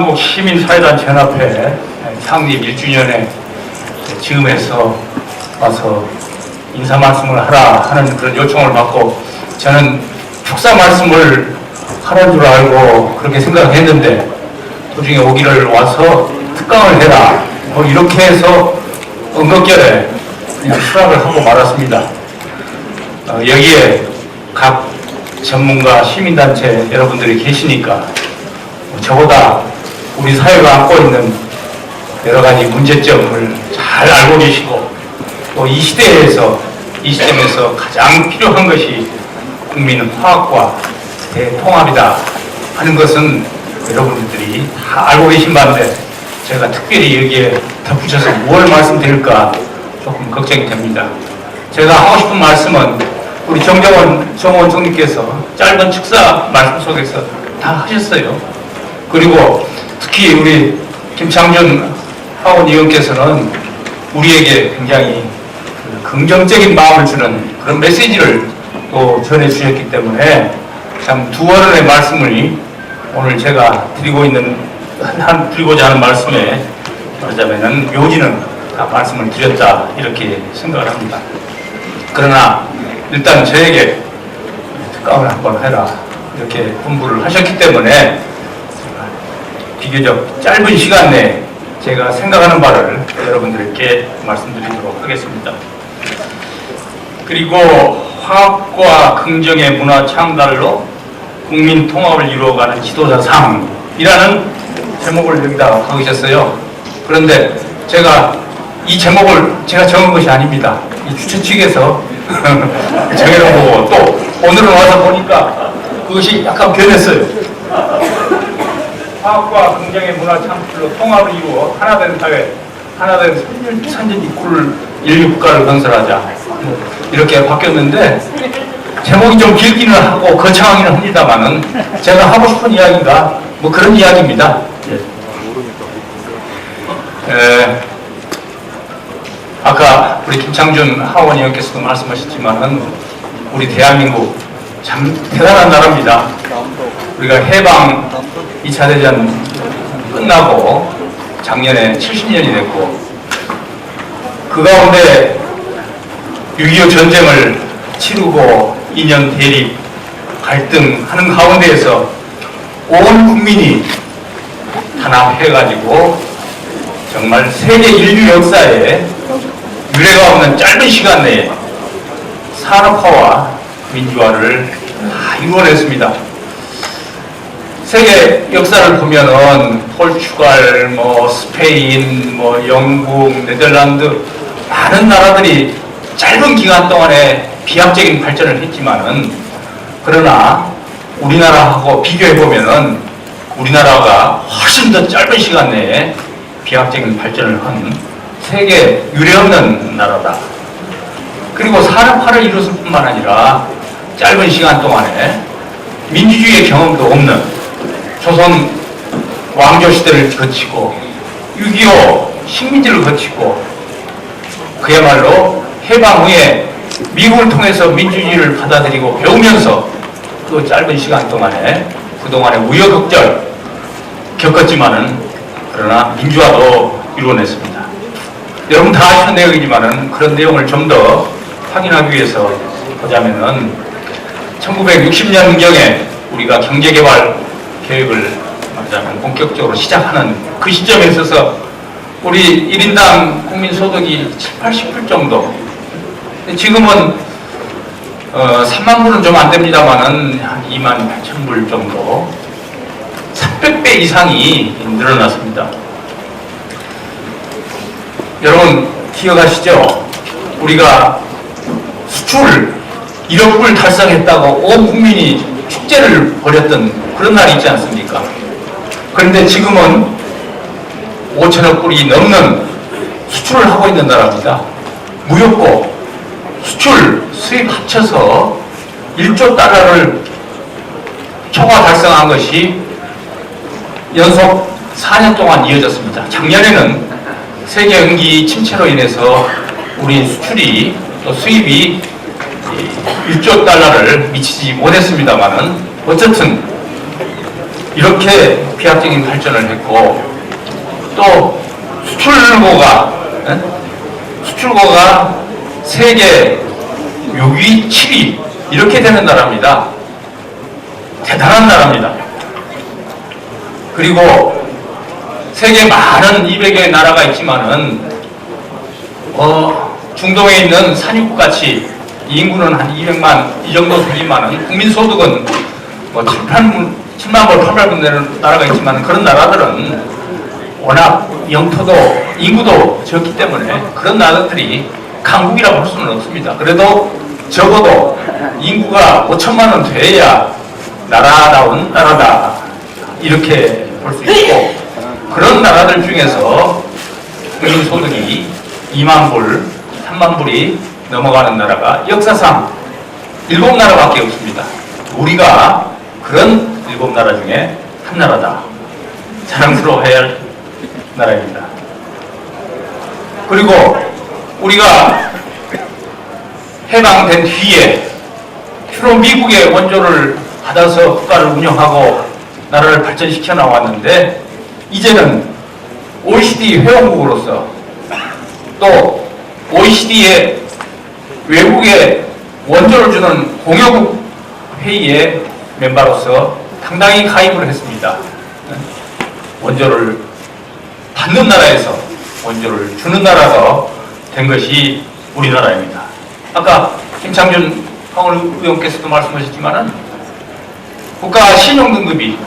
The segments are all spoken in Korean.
대한민국 시민사회단체연합회 창립 1주년에 즈음에서 와서 인사 말씀을 하라 하는 그런 요청을 받고 저는 축사 말씀을 하는 줄 알고 그렇게 생각했는데 도중에 오기를 와서 특강을 해라 뭐 이렇게 해서 응급결에 그냥 수락을 하고 말았습니다. 여기에 각 전문가 시민단체 여러분들이 계시니까 저보다 우리 사회가 안고 있는 여러 가지 문제점을 잘 알고 계시고 또 이 시대에서 이 시점에서 가장 필요한 것이 국민 화합과 대통합이다 하는 것은 여러분들이 다 알고 계신 바인데 제가 특별히 여기에 덧붙여서 뭘 말씀드릴까 조금 걱정이 됩니다. 제가 하고 싶은 말씀은 우리 정원 총리께서 짧은 축사 말씀 속에서 다 하셨어요. 그리고 특히 우리 김창준 하원의원께서는 우리에게 굉장히 긍정적인 마음을 주는 그런 메시지를 또 전해주셨기 때문에 참 두 어른의 말씀을 오늘 제가 드리고자 하는 말씀에 말하자면은 묘지는 다 말씀을 드렸다 이렇게 생각을 합니다. 그러나 일단 저에게 특강을 한번 해라 이렇게 분부를 하셨기 때문에 비교적 짧은 시간 내에 제가 생각하는 바를 여러분들께 말씀드리도록 하겠습니다. 그리고 화합과 긍정의 문화 창달로 국민 통합을 이루어가는 지도자상이라는 제목을 여기다 적으셨어요. 그런데 제가 이 제목을 제가 정한 것이 아닙니다. 이 주최 측에서 정해놓은 거고 또 오늘은 와서 보니까 그것이 약간 변했어요. 화합과 긍정의 문화 창출로 통합을 이루어 하나된 사회, 하나된 선진 인류 국가를 건설하자 이렇게 바뀌었는데 제목이 좀 길기는 하고 거창하기는 합니다만은 제가 하고 싶은 이야기가 뭐 그런 이야기입니다. 아까 우리 김창준 하원의원께서도 말씀하셨지만은 우리 대한민국 참 대단한 나라입니다. 우리가 해방 2차 대전 끝나고 작년에 70년이 됐고 그 가운데 6.25 전쟁을 치르고 2년 대립 갈등하는 가운데에서 온 국민이 단합해가지고 정말 세계 인류 역사에 유례가 없는 짧은 시간 내에 산업화와 민주화를 다 이루어냈습니다. 세계 역사를 보면은 포르투갈, 스페인, 영국, 네덜란드 많은 나라들이 짧은 기간 동안에 비약적인 발전을 했지만은 그러나 우리나라하고 비교해 보면은 우리나라가 훨씬 더 짧은 시간 내에 비약적인 발전을 한 세계 유례없는 나라다. 그리고 산업화를 이뤘을 뿐만 아니라 짧은 시간 동안에 민주주의의 경험도 없는 조선 왕조 시대를 거치고 6.25 식민지를 거치고 그야말로 해방 후에 미국을 통해서 민주주의를 받아들이고 배우면서 그 짧은 시간 동안에 그동안의 우여곡절 겪었지만은 그러나 민주화도 이루어냈습니다. 여러분 다 아시는 내용이지만은 그런 내용을 좀 더 확인하기 위해서 보자면은 1960년경에 우리가 경제개발 계획을 말하자면 본격적으로 시작하는 그 시점에 있어서 우리 1인당 국민소득이 7, 80불 정도. 지금은 3만 불은 좀 안 됩니다만은 한 2만 8천 불 정도. 300배 이상이 늘어났습니다. 여러분 기억하시죠? 우리가 수출 1억 불 달성했다고 온 국민이 축제를 벌였던 그런 날이 있지 않습니까? 그런데 지금은 5천억 불이 넘는 수출을 하고 있는 나라입니다. 무역고 수출 수입 합쳐서 1조 달러를 초과 달성한 것이 연속 4년 동안 이어졌습니다. 작년에는 세계 경기 침체로 인해서 우리 수출이 또 수입이 1조 달러를 미치지 못했습니다만은 어쨌든 이렇게 비약적인 발전을 했고, 또 수출고가 세계 6위, 7위 이렇게 되는 나라입니다. 대단한 나라입니다. 그리고 세계 많은 200여 나라가 있지만은 중동에 있는 산유국같이 인구는 한 200만 이 정도 되지만은 국민소득은 뭐 7만 불, 8만 불 되는 나라가 있지만 그런 나라들은 워낙 영토도 인구도 적기 때문에 그런 나라들이 강국이라고 볼 수는 없습니다. 그래도 적어도 인구가 5천만 원 돼야 나라다운 나라다 이렇게 볼 수 있고, 그런 나라들 중에서 국민소득이 2만 불, 3만 불이 넘어가는 나라가 역사상 7나라밖에 없습니다. 우리가 그런 7나라 중에 한 나라다. 자랑스러워해야 할 나라입니다. 그리고 우리가 해방된 뒤에 주로 미국의 원조를 받아서 국가를 운영하고 나라를 발전시켜 나왔는데, 이제는 OECD 회원국으로서 또 OECD의 외국에 원조를 주는 공여국 회의의 멤버로서 당당히 가입을 했습니다. 원조를 받는 나라에서 원조를 주는 나라가 된 것이 우리나라입니다. 아까 김창준 황울 의원께서도 말씀하셨지만은 국가 신용등급이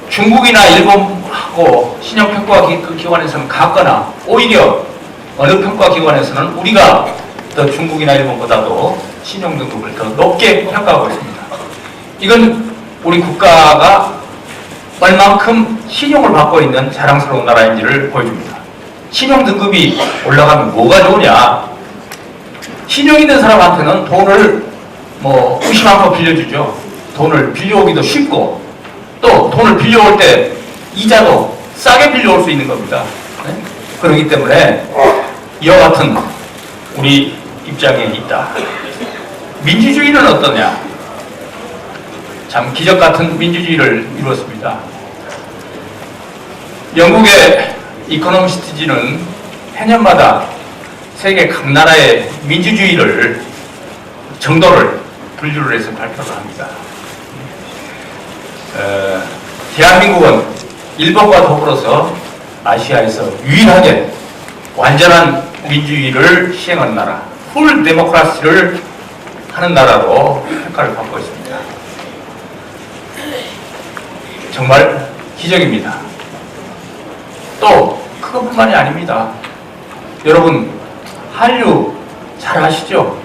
중국이나 일본하고 신용평가기관에서는 같거나 오히려 어느 평가기관에서는 우리가 더 중국이나 일본보다도 신용등급을 더 높게 평가하고 있습니다. 이건 우리 국가가 얼만큼 신용을 받고 있는 자랑스러운 나라인지를 보여줍니다. 신용등급이 올라가면 뭐가 좋으냐? 신용 있는 사람한테는 돈을 무심한 빌려주죠. 돈을 빌려오기도 쉽고, 또 돈을 빌려올 때 이자도 싸게 빌려올 수 있는 겁니다. 네? 그렇기 때문에 이와 같은 우리 입장에 있다. 민주주의는 어떠냐? 참 기적 같은 민주주의를 이루었습니다. 영국의 이코노미스트지는 해년마다 세계 각 나라의 민주주의를 정도를 분류를 해서 발표를 합니다. 대한민국은 일본과 더불어서 아시아에서 유일하게 완전한 민주주의를 시행하는 나라, 풀 데모크라시를 하는 나라로 평가를 받고 있습니다. 정말 기적입니다. 또 그것뿐만이 아닙니다. 여러분 한류 잘 아시죠?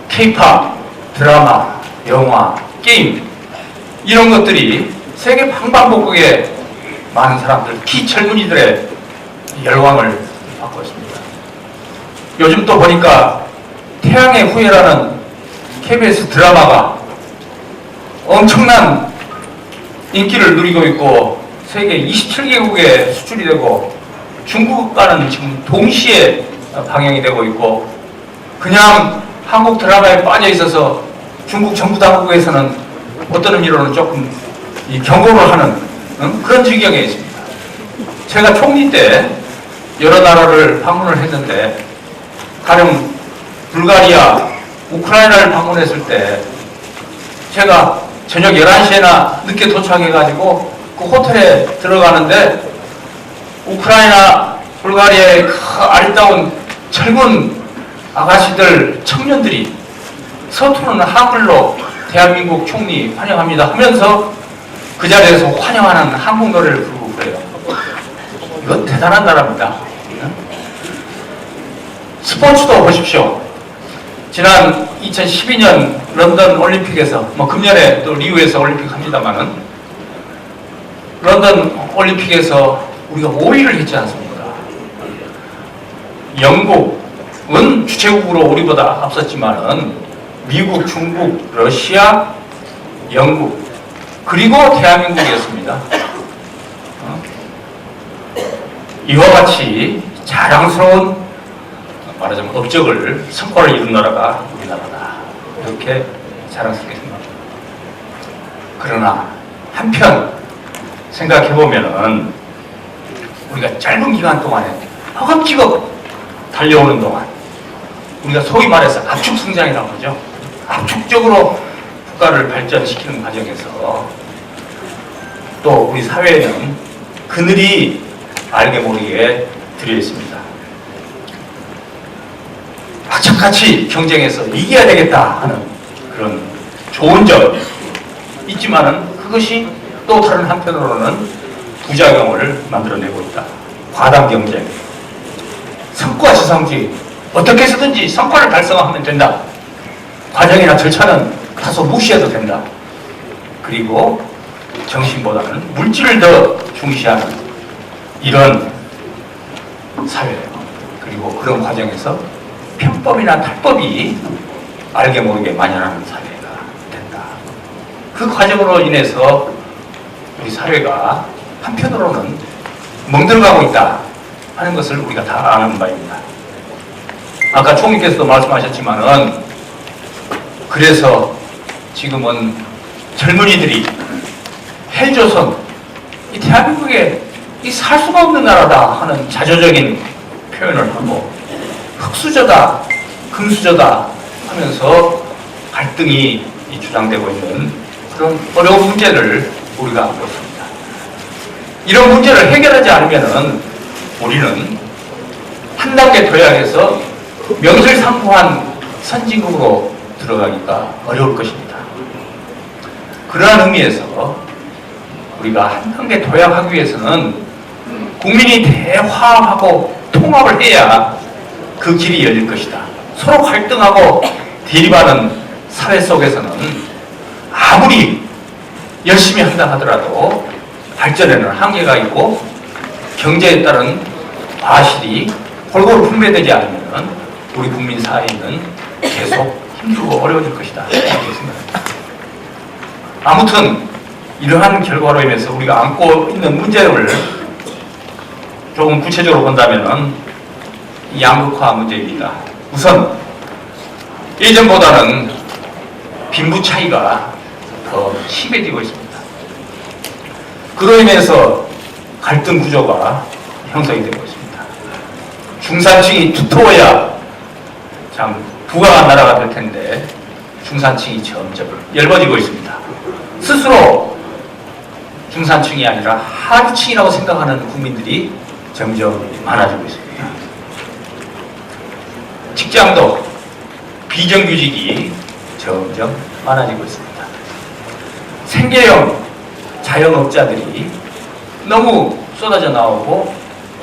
K-팝, 드라마, 영화, 게임 이런 것들이 세계 방방곡곡에 많은 사람들, 기철문이들의 열광을 받고 있습니다. 요즘 또 보니까 태양의 후예라는 KBS 드라마가 엄청난 인기를 누리고 있고 세계 27개국에 수출이 되고 중국과는 지금 동시에 방영이 되고 있고, 그냥 한국 드라마에 빠져 있어서 중국 정부 당국에서는 어떤 의미로는 조금 경고를 하는 그런 지경에 있습니다. 제가 총리 때 여러 나라를 방문을 했는데, 가령 불가리아, 우크라이나를 방문했을 때 제가 저녁 11시에나 늦게 도착해가지고 그 호텔에 들어가는데 우크라이나, 불가리아의 그 아리따운 젊은 아가씨들, 청년들이 서투르는 한글로 대한민국 총리 환영합니다 하면서 그 자리에서 환영하는 한국 노래를 부르고 그래요. 이건 대단한 나라입니다. 스포츠도 보십시오. 지난 2012년 런던 올림픽에서, 금년에 또 리우에서 올림픽 합니다만은, 런던 올림픽에서 우리가 5위를 했지 않습니까? 영국은 주최국으로 우리보다 앞섰지만은 미국, 중국, 러시아, 영국, 그리고 대한민국이었습니다. 이와 같이 자랑스러운, 말하자면 업적을, 성과를 이룬 나라가 우리나라다. 이렇게 자랑스럽게 생각합니다. 그러나 한편 생각해보면은 우리가 짧은 기간 동안에 허겁지겁 달려오는 동안 우리가 소위 말해서 압축 성장이라고 하죠. 압축적으로 국가를 발전시키는 과정에서 또 우리 사회에는 그늘이 알게 모르게 들여 있습니다. 악착같이 경쟁해서 이겨야 되겠다 하는 그런 좋은 점 있지만은 그것이 또 다른 한편으로는 부작용을 만들어내고 있다. 과당 경쟁, 성과 지상주의, 어떻게 해서든지 성과를 달성하면 된다. 과정이나 절차는 다소 무시해도 된다. 그리고 정신보다는 물질을 더 중시하는 이런 사회, 그리고 그런 과정에서 편법이나 탈법이 알게 모르게 만연하는 사회가 된다. 그 과정으로 인해서 우리 사회가 한편으로는 멍들어가고 있다 하는 것을 우리가 다 아는 바입니다. 아까 총리께서도 말씀하셨지만은 그래서 지금은 젊은이들이 헬조선, 이 대한민국에 이 살 수가 없는 나라다 하는 자조적인 표현을 하고 흑수저다, 금수저다 하면서 갈등이 주장되고 있는 그런 어려운 문제를 우리가 겪습니다. 이런 문제를 해결하지 않으면은 우리는 한 단계 도약해서 명실상부한 선진국으로 들어가기가 어려울 것입니다. 그러한 의미에서 우리가 한 단계 도약하기 위해서는 국민이 대화하고 통합을 해야 그 길이 열릴 것이다. 서로 갈등하고 대립하는 사회 속에서는 아무리 열심히 한다 하더라도 발전에는 한계가 있고 경제에 따른 과실이 골고루 분배되지 않으면 우리 국민 사회는 계속 힘들고 어려워질 것이다. 이렇게 생각합니다. 아무튼 이러한 결과로 인해서 우리가 안고 있는 문제를 조금 구체적으로 본다면 이 양극화 문제입니다. 우선 예전보다는 빈부 차이가 더 심해지고 있습니다. 그로 인해서 갈등 구조가 형성이 되고 있습니다. 중산층이 두터워야 참 부강한 나라가 될 텐데 중산층이 점점 얇아지고 있습니다. 스스로 중산층이 아니라 하류층이라고 생각하는 국민들이 점점 많아지고 있습니다. 직장도 비정규직이 점점 많아지고 있습니다. 생계형 자영업자들이 너무 쏟아져 나오고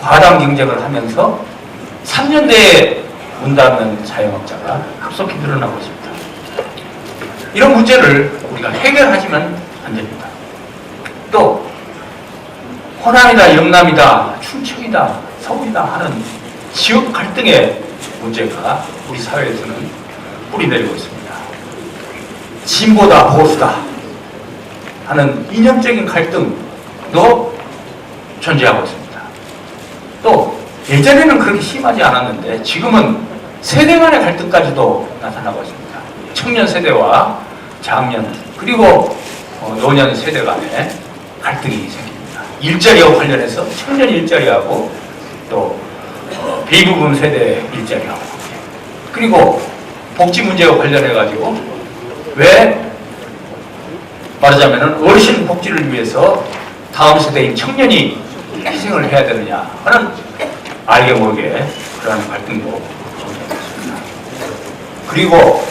과당 경쟁을 하면서 3년 내에 문 닫는 자영업자가 급속히 늘어나고 있습니다. 이런 문제를 우리가 해결하지만 안 됩니다. 또 호남이다, 영남이다, 충청이다, 서울이다 하는 지역 갈등의 문제가 우리 사회에서는 뿌리내리고 있습니다. 진보다 보수다 하는 이념적인 갈등도 존재하고 있습니다. 또 예전에는 그렇게 심하지 않았는데 지금은 세대 간의 갈등까지도 나타나고 있습니다. 청년 세대와 장년 그리고 노년 세대 간의 갈등이 생깁니다. 일자리와 관련해서 청년 일자리하고 또 대부분 세대 일자리하고 그리고 복지 문제와 관련해 가지고 왜 말하자면 어르신 복지를 위해서 다음 세대인 청년이 희생을 해야 되느냐 하는 알게 모르게 그러한 갈등도 존재했습니다. 그리고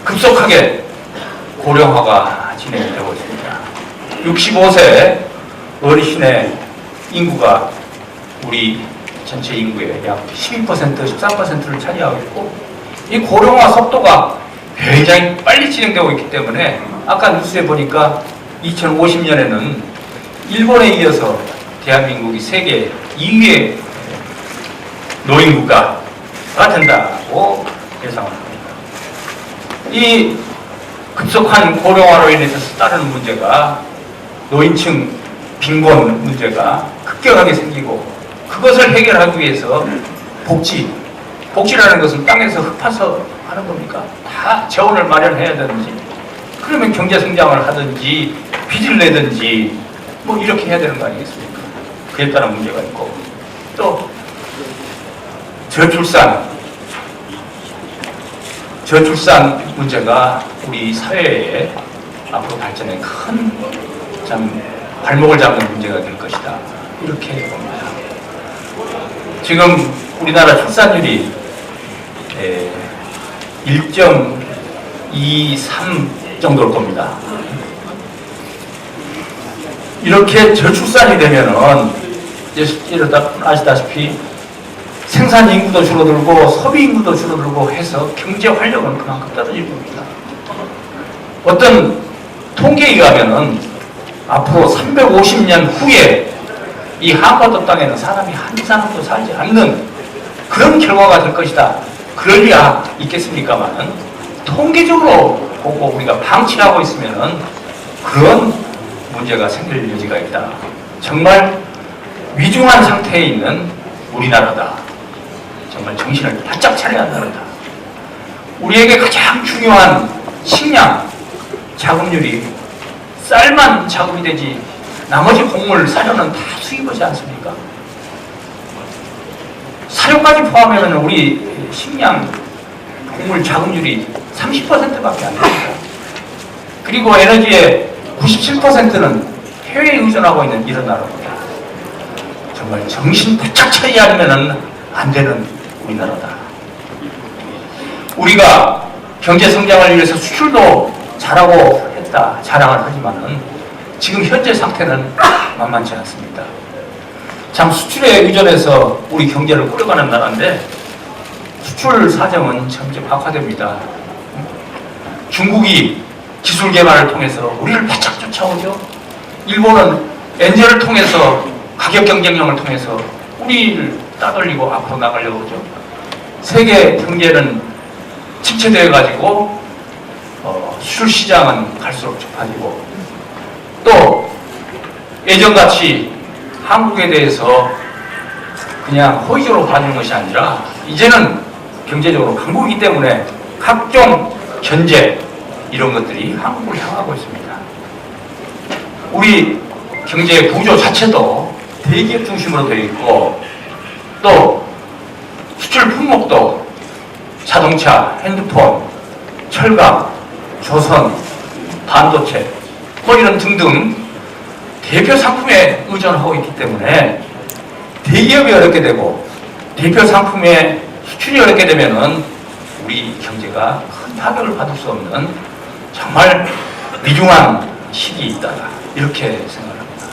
급속하게 고령화가 진행되고 있습니다. 65세 어르신의 인구가 우리 전체 인구의 약 12%, 13%를 차지하고 있고 이 고령화 속도가 굉장히 빨리 진행되고 있기 때문에 아까 뉴스에 보니까 2050년에는 일본에 이어서 대한민국이 세계 2위의 노인국가가 된다고 예상을 합니다. 이 급속한 고령화로 인해서 따르는 문제가 노인층 빈곤 문제가 급격하게 생기고 그것을 해결하기 위해서 복지라는 것은 땅에서 흙파서 하는 겁니까? 다 재원을 마련해야 되는지 그러면 경제 성장을 하든지 빚을 내든지 뭐 이렇게 해야 되는 거 아니겠습니까? 그에 따른 문제가 있고, 또 저출산 문제가 우리 사회의 앞으로 발전에 큰 참 발목을 잡는 문제가 될 것이다, 이렇게 봅니다. 지금 우리나라 출산율이 1.23 정도일 겁니다. 이렇게 저출산이 되면은 이러다 아시다시피 생산 인구도 줄어들고 소비 인구도 줄어들고 해서 경제 활력은 그만큼 떨어질 겁니다. 어떤 통계에 의하면은 앞으로 350년 후에 이 한반도 땅에는 사람이 한 사람도 살지 않는 그런 결과가 될 것이다. 그럴 리야 있겠습니까만은 통계적으로 보고 우리가 방치하고 있으면은 그런 문제가 생길 여지가 있다. 정말 위중한 상태에 있는 우리나라다. 정말 정신을 바짝 차려야 한다. 우리에게 가장 중요한 식량 자급률이 쌀만 자급이 되지 나머지 곡물 사료는 다 수입하지 않습니까? 사료까지 포함하면 우리 식량 곡물 자급률이 30%밖에 안 됩니다. 그리고 에너지의 97%는 해외에 의존하고 있는 이런 나라입니다. 정말 정신 바짝 차리지 않으면 안 되는 우리나라다. 우리가 경제 성장을 위해서 수출도 잘하고 했다 자랑을 하지만은 지금 현재 상태는 만만치 않습니다. 참 수출에 의존해서 우리 경제를 꾸려가는 나라인데 수출 사정은 점점 악화됩니다. 중국이 기술 개발을 통해서 우리를 바짝 쫓아오죠. 일본은 엔젤을 통해서 가격 경쟁력을 통해서 우리를 따돌리고 앞으로 나가려고 하죠. 세계 경제는 침체되어 가지고 수출 시장은 갈수록 좁아지고, 또 예전같이 한국에 대해서 그냥 호의적으로 봐주는 것이 아니라 이제는 경제적으로 강국이기 때문에 각종 견제 이런 것들이 한국을 향하고 있습니다. 우리 경제 구조 자체도 대기업 중심으로 되어 있고, 또 수출 품목도 자동차, 핸드폰, 철강, 조선, 반도체 뭐 이런 등등 대표 상품에 의존하고 있기 때문에 대기업이 어렵게 되고 대표 상품의 수출이 어렵게 되면은 우리 경제가 큰 타격을 받을 수 없는 정말 위중한 시기에 있다, 이렇게 생각합니다.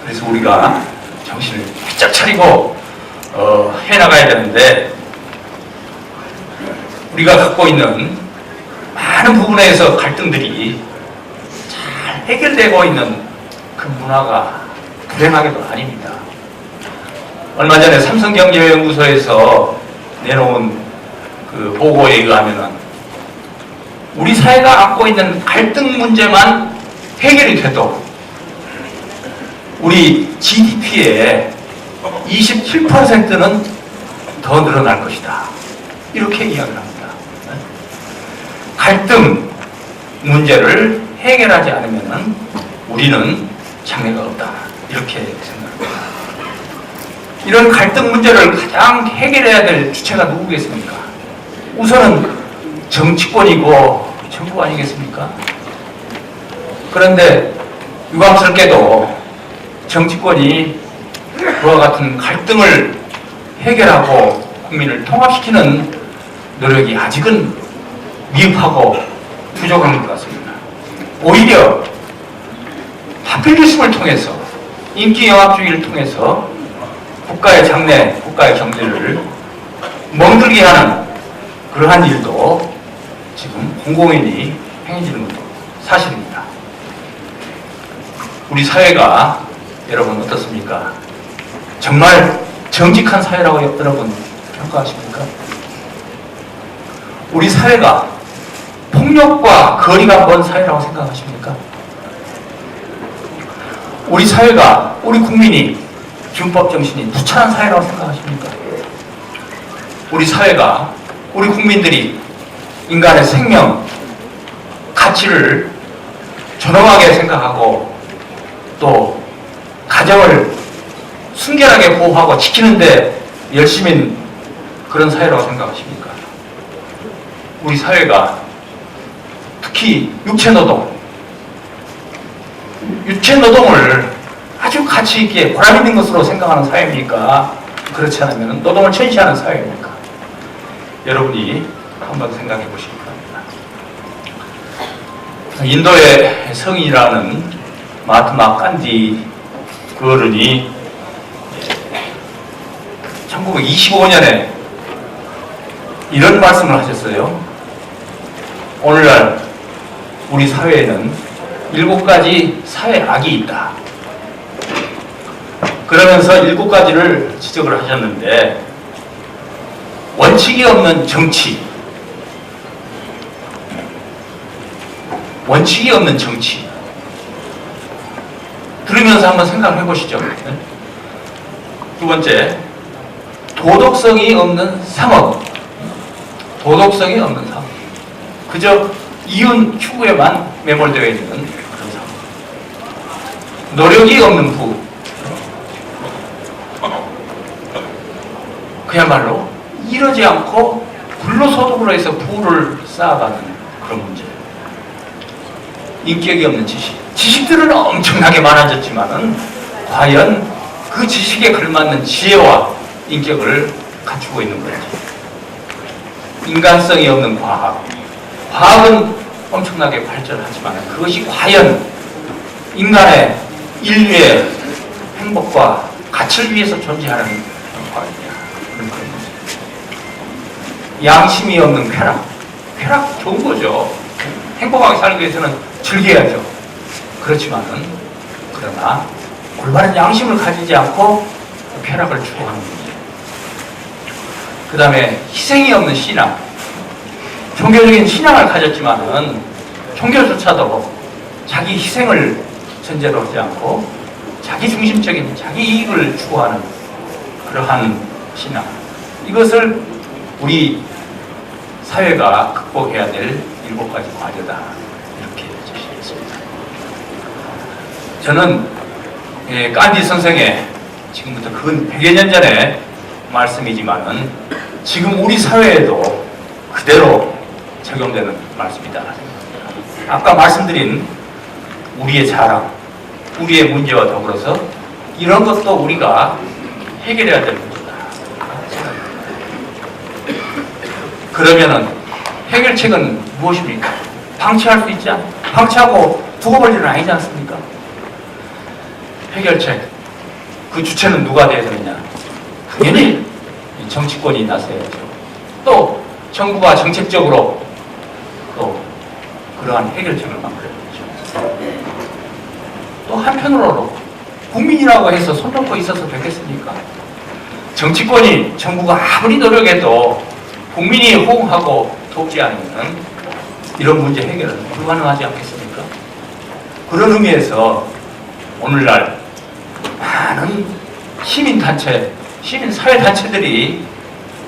그래서 우리가 정신을 바짝 차리고 해나가야 되는데, 우리가 갖고 있는 많은 부분에서 갈등들이 잘 해결되고 있는 그 문화가 불행하게도 아닙니다. 얼마 전에 삼성경제연구소에서 내놓은 그 보고에 의하면은 우리 사회가 안고 있는 갈등 문제만 해결이 돼도 우리 GDP의 27%는 더 늘어날 것이다, 이렇게 이야기를 합니다. 갈등 문제를 해결하지 않으면 우리는 장래가 없다, 이렇게 생각합니다. 이런 갈등 문제를 가장 해결해야 될 주체가 누구겠습니까? 우선은 정치권이고 정부 아니겠습니까? 그런데 유감스럽게도 정치권이 그와 같은 갈등을 해결하고 국민을 통합시키는 노력이 아직은 미흡하고 부족한 것 같습니다. 오히려 파퓰리즘을 통해서, 인기영합주의를 통해서 국가의 장래, 국가의 경제를 멍들게 하는 그러한 일도 지금 공공연히 행해지는 것도 사실입니다. 우리 사회가 여러분 어떻습니까? 정말 정직한 사회라고 여러분 평가하십니까? 우리 사회가 폭력과 거리가 먼 사회라고 생각하십니까? 우리 사회가, 우리 국민이 준법 정신이 부찬한 사회라고 생각하십니까? 우리 사회가, 우리 국민들이 인간의 생명, 가치를 존엄하게 생각하고 또 가정을 순결하게 보호하고 지키는데 열심인 그런 사회라고 생각하십니까? 우리 사회가 특히 육체노동을 아주 가치 있게 보람 있는 것으로 생각하는 사회입니까? 그렇지 않으면 노동을 천시하는 사회입니까? 여러분이 한번 생각해 보시기 바랍니다. 인도의 성인이라는 마하트마 간디 그 어른이 1925년에 이런 말씀을 하셨어요. 오늘날 우리 사회에는 7가지 사회악이 있다. 그러면서 7가지를 지적을 하셨는데, 원칙이 없는 정치, 원칙이 없는 정치. 들으면서 한번 생각을 해보시죠. 두 번째, 도덕성이 없는 상업. 도덕성이 없는 상업. 그저 이윤 추구에만 매몰되어 있는 그런 상업. 노력이 없는 부. 그야말로 이러지 않고 불로소득으로 해서 부를 쌓아가는 그런 문제. 인격이 없는 지식. 지식들은 엄청나게 많아졌지만은 과연 그 지식에 걸맞는 지혜와 인격을 갖추고 있는 건지. 인간성이 없는 과학. 과학은 엄청나게 발전하지만 그것이 과연 인간의 인류의 행복과 가치를 위해서 존재하는 과학이냐. 그런 문제. 양심이 없는 쾌락. 쾌락 좋은 거죠. 행복하게 살기 위해서는 즐겨야죠. 그렇지만은 그러나 올바른 양심을 가지지 않고 쾌락을 추구하는 문제. 그 다음에 희생이 없는 신앙. 종교적인 신앙을 가졌지만은 종교조차도 자기 희생을 전제로 하지 않고 자기 중심적인 자기 이익을 추구하는 그러한 신앙. 이것을 우리 사회가 극복해야 될 7가지 과제다. 이렇게 제시했습니다. 저는 간디 선생의 지금부터 근 100여 년 전의 말씀이지만은 지금 우리 사회에도 그대로 적용되는 말씀이다. 아까 말씀드린 우리의 자랑, 우리의 문제와 더불어서 이런 것도 우리가 해결해야 될 문제다. 그러면은 해결책은 무엇입니까? 방치할 수 있지 않? 방치하고 두고 볼 일은 아니지 않습니까? 해결책. 그 주체는 누가 되어야 되느냐? 당연히 정치권이 나서야죠. 또 정부가 정책적으로 또 그러한 해결책을 만들어야죠. 또 한편으로 국민이라고 해서 손 놓고 있어서 되겠습니까? 정치권이 정부가 아무리 노력해도 국민이 호응하고 돕지 않으면 이런 문제 해결은 불가능하지 않겠습니까? 그런 의미에서 오늘날 많은 시민단체, 시민사회단체들이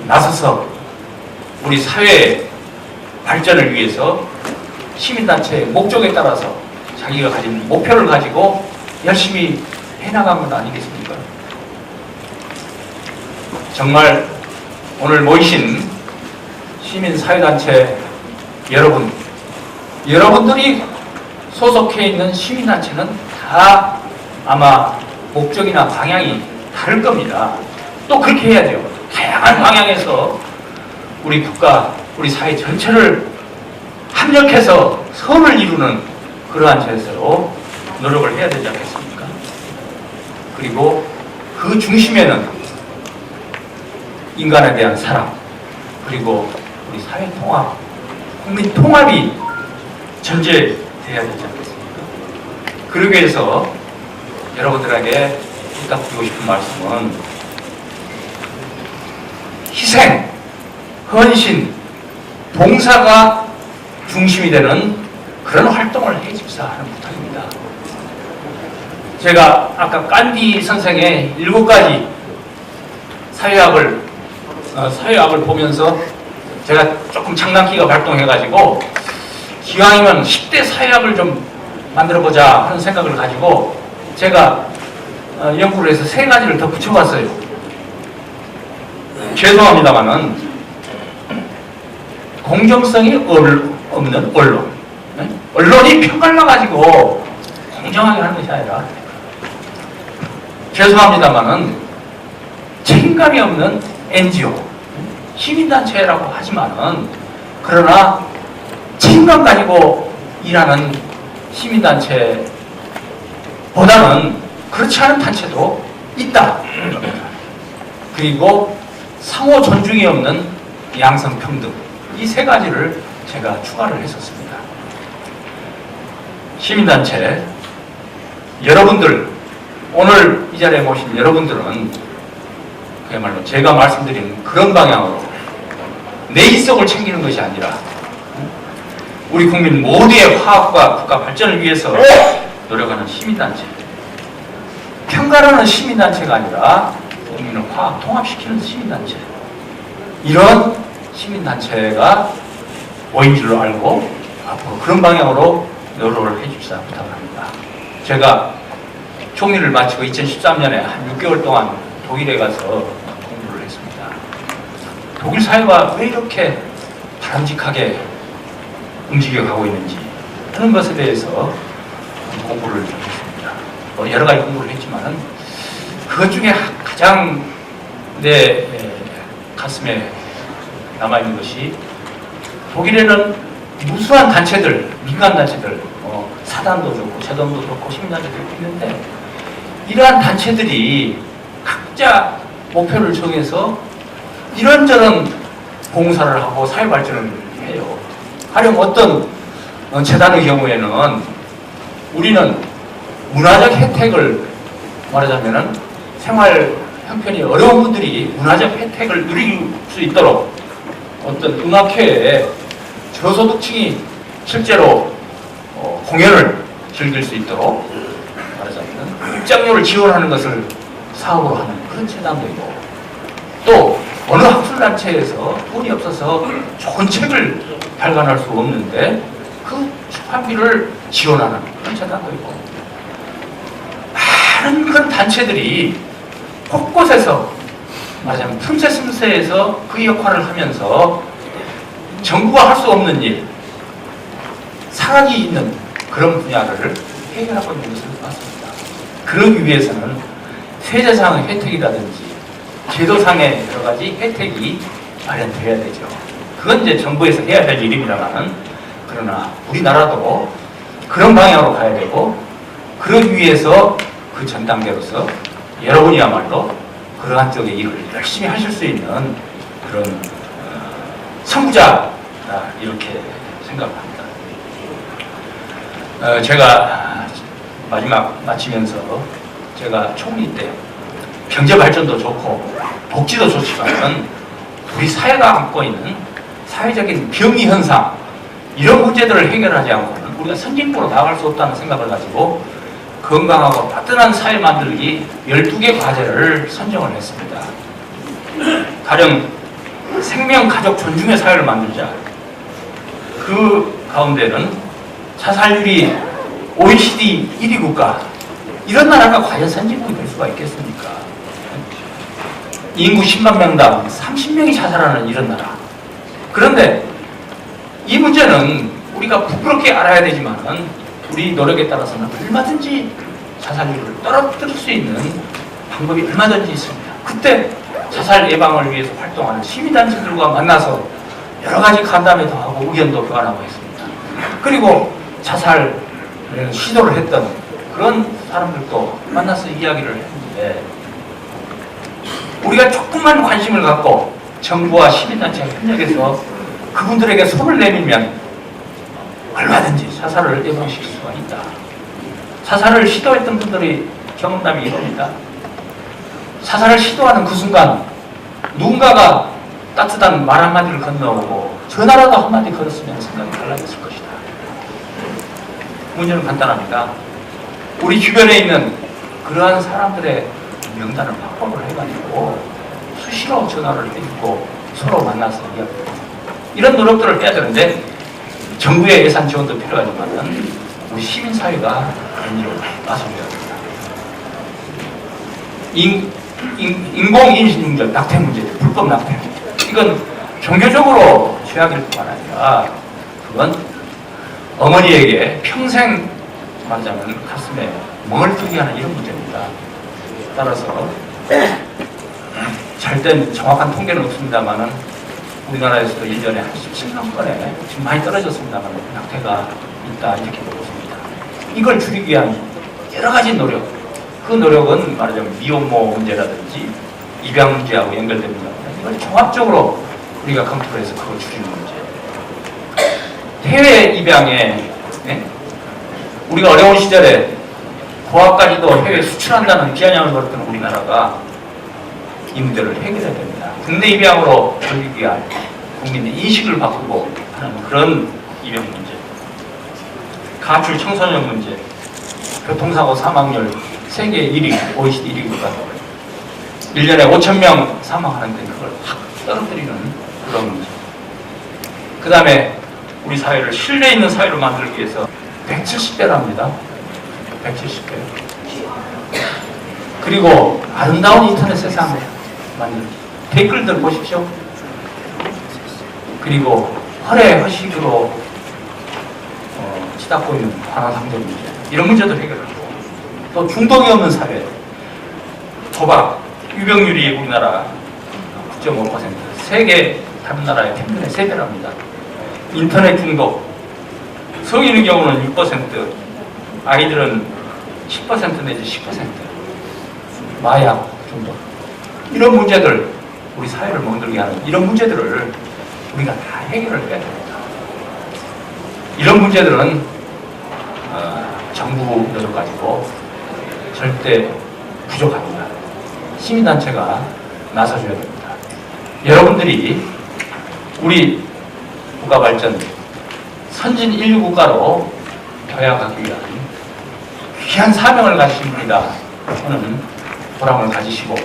나서서 우리 사회 발전을 위해서 시민단체의 목적에 따라서 자기가 가진 목표를 가지고 열심히 해나간 건 아니겠습니까? 정말 오늘 모이신 시민사회단체 여러분들이 소속해 있는 시민단체는 다 아마 목적이나 방향이 다를 겁니다. 또 그렇게 해야죠. 다양한 방향에서 우리 국가, 우리 사회 전체를 합력해서 선을 이루는 그러한 제스로 노력을 해야 되지 않겠습니까? 그리고 그 중심에는 인간에 대한 사랑, 그리고 우리 사회 통합, 국민 통합이 전제돼야 되지 않겠습니까? 그러기 위해서 여러분들에게 부탁드리고 싶은 말씀은 희생, 헌신, 봉사가 중심이 되는 그런 활동을 해줍사 하는 부탁입니다. 제가 아까 간디 선생의 7가지 사회학을 보면서 제가 조금 장난기가 발동해가지고 기왕이면 10대 사회학을 좀 만들어보자 하는 생각을 가지고 제가 연구를 해서 3가지를 더 붙여봤어요. 죄송합니다만은 공정성이 없는 언론, 언론이 편갈라가지고 공정하게 하는 것이 아니라, 죄송합니다만은 책임감이 없는 NGO, 시민단체라고 하지만은, 그러나 책임감 가지고 일하는 시민단체보다는 그렇지 않은 단체도 있다. 그리고 상호 존중이 없는 양성평등, 이 3가지를 제가 추가를 했었습니다. 시민단체, 여러분들, 오늘 이 자리에 모신 여러분들은 그야말로 제가 말씀드린 그런 방향으로 내 인석을 챙기는 것이 아니라 우리 국민 모두의 화합과 국가 발전을 위해서 노력하는 시민단체, 편가르는 시민단체가 아니라 국민을 화합, 통합시키는 시민단체, 이런 시민단체가 원인 줄로 알고 앞으로 그런 방향으로 노력을 해주시다 부탁합니다. 제가 총리를 마치고 2013년에 한 6개월 동안 독일에 가서 공부를 했습니다. 독일 사회가 왜 이렇게 바람직하게 움직여가고 있는지 하는 것에 대해서 공부를 좀 했습니다. 여러 가지 공부를 했지만은 그것 중에 가장 내 가슴에 남아있는 것이, 독일에는 무수한 단체들, 민간단체들, 사단도 좋고 재단도 좋고 시민단체도 있는데, 이러한 단체들이 각자 목표를 정해서 이런저런 봉사를 하고 사회발전을 해요. 가령 어떤 재단의 경우에는 우리는 문화적 혜택을, 말하자면은 생활 형편이 어려운 분들이 문화적 혜택을 누릴 수 있도록 어떤 음악회에 저소득층이 실제로 공연을 즐길 수 있도록, 말하자면 입장료를 지원하는 것을 사업으로 하는 그런 재단도 있고, 또 어느 학술단체에서 돈이 없어서 좋은 책을 발간할 수 없는데 그 출판비를 지원하는 그런 재단도 있고, 많은 그런 단체들이 곳곳에서, 말하자면 틈새슴새에서 그 역할을 하면서 정부가 할 수 없는 일, 사각이 있는 그런 분야를 해결하고 있는 것을 봤습니다. 그러기 위해서는 세제상의 혜택이라든지 제도상의 여러 가지 혜택이 마련되어야 되죠. 그건 이제 정부에서 해야 될 일입니다만은, 그러나 우리나라도 그런 방향으로 가야 되고, 그러기 위해서 그 전 단계로서 여러분이야말로 그러한 쪽의 일을 열심히 하실 수 있는 그런 선구자다, 이렇게 생각합니다. 제가 마지막 마치면서, 제가 총리 때 경제 발전도 좋고 복지도 좋지만 우리 사회가 안고 있는 사회적인 병리 현상, 이런 문제들을 해결하지 않고는 우리가 선진국으로 나아갈 수 없다는 생각을 가지고 건강하고 따뜻한 사회 만들기 12개 과제를 선정을 했습니다. 가령 생명, 가족, 존중의 사회를 만들자. 그 가운데는 자살률이 OECD 1위 국가, 이런 나라가 과연 선진국이 될 수가 있겠습니까? 인구 10만 명당 30명이 자살하는 이런 나라. 그런데 이 문제는 우리가 부끄럽게 알아야 되지만은 우리 노력에 따라서는 얼마든지 자살률을 떨어뜨릴 수 있는 방법이 얼마든지 있습니다. 그때 자살 예방을 위해서 활동하는 시민단체들과 만나서 여러 가지 간담회도 하고 의견도 교환하고 했습니다. 그리고 자살 시도를 했던 그런 사람들도 만나서 이야기를 했는데, 우리가 조금만 관심을 갖고 정부와 시민단체가 협력해서 그분들에게 손을 내밀면 얼마든지 자살을 예방시킬 수가 있다. 자살을 시도했던 분들의 경험담이 이겁니다. 자살을 시도하는 그 순간 누군가가 따뜻한 말 한마디를 건너오고 전화라도 한마디 걸었으면 생각이 달라졌을 것이다. 문제는 간단합니다. 우리 주변에 있는 그러한 사람들의 명단을 확보를 해가지고 수시로 전화를 해주고 서로 만나서 이야기하고 이런 노력들을 해야 되는데, 정부의 예산 지원도 필요하지만 우리 시민사회가 그런 일을 나서야 합니다. 인공인신인격 낙태 문제, 불법 낙태, 이건 종교적으로 죄악일 뿐만 아니라 그건 어머니에게 평생 말하자면 가슴에 멍을 뜨게 하는 이런 문제입니다. 따라서 잘된 정확한 통계는 없습니다만은 우리나라에서도 1년에 한 17만 건에 지금 많이 떨어졌습니다만 낙태가 있다 이렇게 보고 있습니다. 이걸 줄이기 위한 여러 가지 노력, 그 노력은 말하자면 미혼모 문제라든지 입양 문제하고 연결됩니다. 이걸 종합적으로 우리가 검토를 해서 그걸 줄이는 문제. 해외 입양에 우리가 어려운 시절에 고아까지도 해외 수출한다는 비아냥을 걸었던 우리나라가 이 문제를 해결해야 됩니다. 국내 입양으로 돌리기 위한 국민의 인식을 바꾸고 하는 그런 입양 문제, 가출 청소년 문제, 교통사고 사망률 세계 1위, OECD 1위 국가, 1년에 5,000명 사망하는데 그걸 확 떨어뜨리는 그런 문제. 그 다음에 우리 사회를 신뢰 있는 사회로 만들기 위해서 170배랍니다. 170배. 그리고 아름다운 인터넷 세상을 만들기. 댓글들 보십시오. 그리고 허례허식으로 치닫고 있는 관아상제 문제, 이런 문제도 해결하고, 또 중독이 없는 사회, 도박, 유병률이 우리나라 9.5%, 세계 다른 나라의 평균의 3배랍니다. 인터넷 중독, 성인의 경우는 6%, 아이들은 10% 내지 10%, 마약 중독, 이런 문제들, 우리 사회를 멍들게 하는 이런 문제들을 우리가 다 해결을 해야 됩니다. 이런 문제들은 정부 노력 가지고 절대 부족합니다. 시민단체가 나서줘야 됩니다. 여러분들이 우리 국가 발전, 선진 인류 국가로 되어가기 위한 귀한 사명을 가지신 분이다 하는 보람을 가지시고,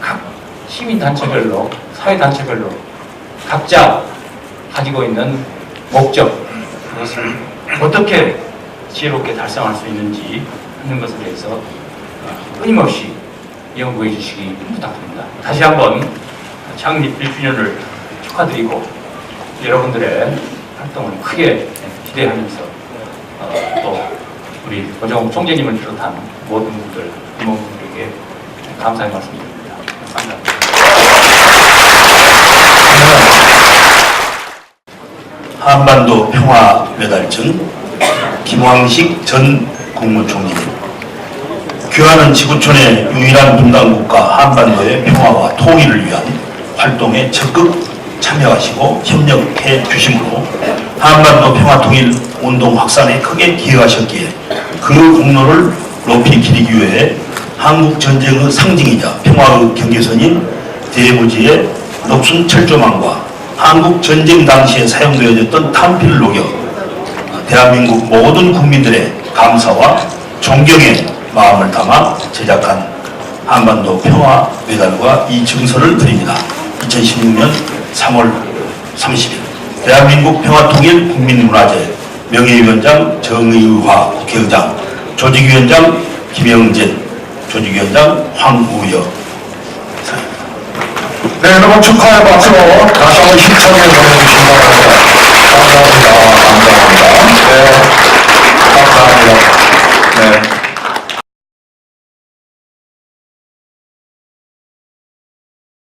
각 시민단체별로, 사회단체별로 각자 가지고 있는 목적, 그것을 어떻게 지혜롭게 달성할 수 있는지 하는 것에 대해서 끊임없이 연구해 주시기 부탁드립니다. 다시 한번 창립 1주년을 축하드리고 여러분들의 활동을 크게 기대하면서 또 우리 고정욱 총재님을 비롯한 모든 분들, 임원분들에게 감사의 말씀드립니다. 감사합니다. 한반도 평화메달전 김황식 전 국무총리, 귀하는 지구촌의 유일한 분단국가 한반도의 평화와 통일을 위한 활동에 적극 참여하시고 협력해 주심으로 한반도 평화통일운동 확산에 크게 기여하셨기에 그 공로를 높이 기리기 위해 한국전쟁의 상징이자 평화의 경계선인 대부지의 녹슨 철조망과 한국전쟁 당시에 사용되어졌던 탄피를 녹여 대한민국 모든 국민들의 감사와 존경의 마음을 담아 제작한 한반도 평화 메달과 이 증서를 드립니다. 2016년 3월 30일 대한민국 평화통일 국민문화재 명예위원장 정의화 국회의장, 조직위원장 김영진, 조직위원장 황우여. 네, 여러분 축하의 박수로 다시 한번 힘차게 보내주시기 바랍니다. 감사합니다.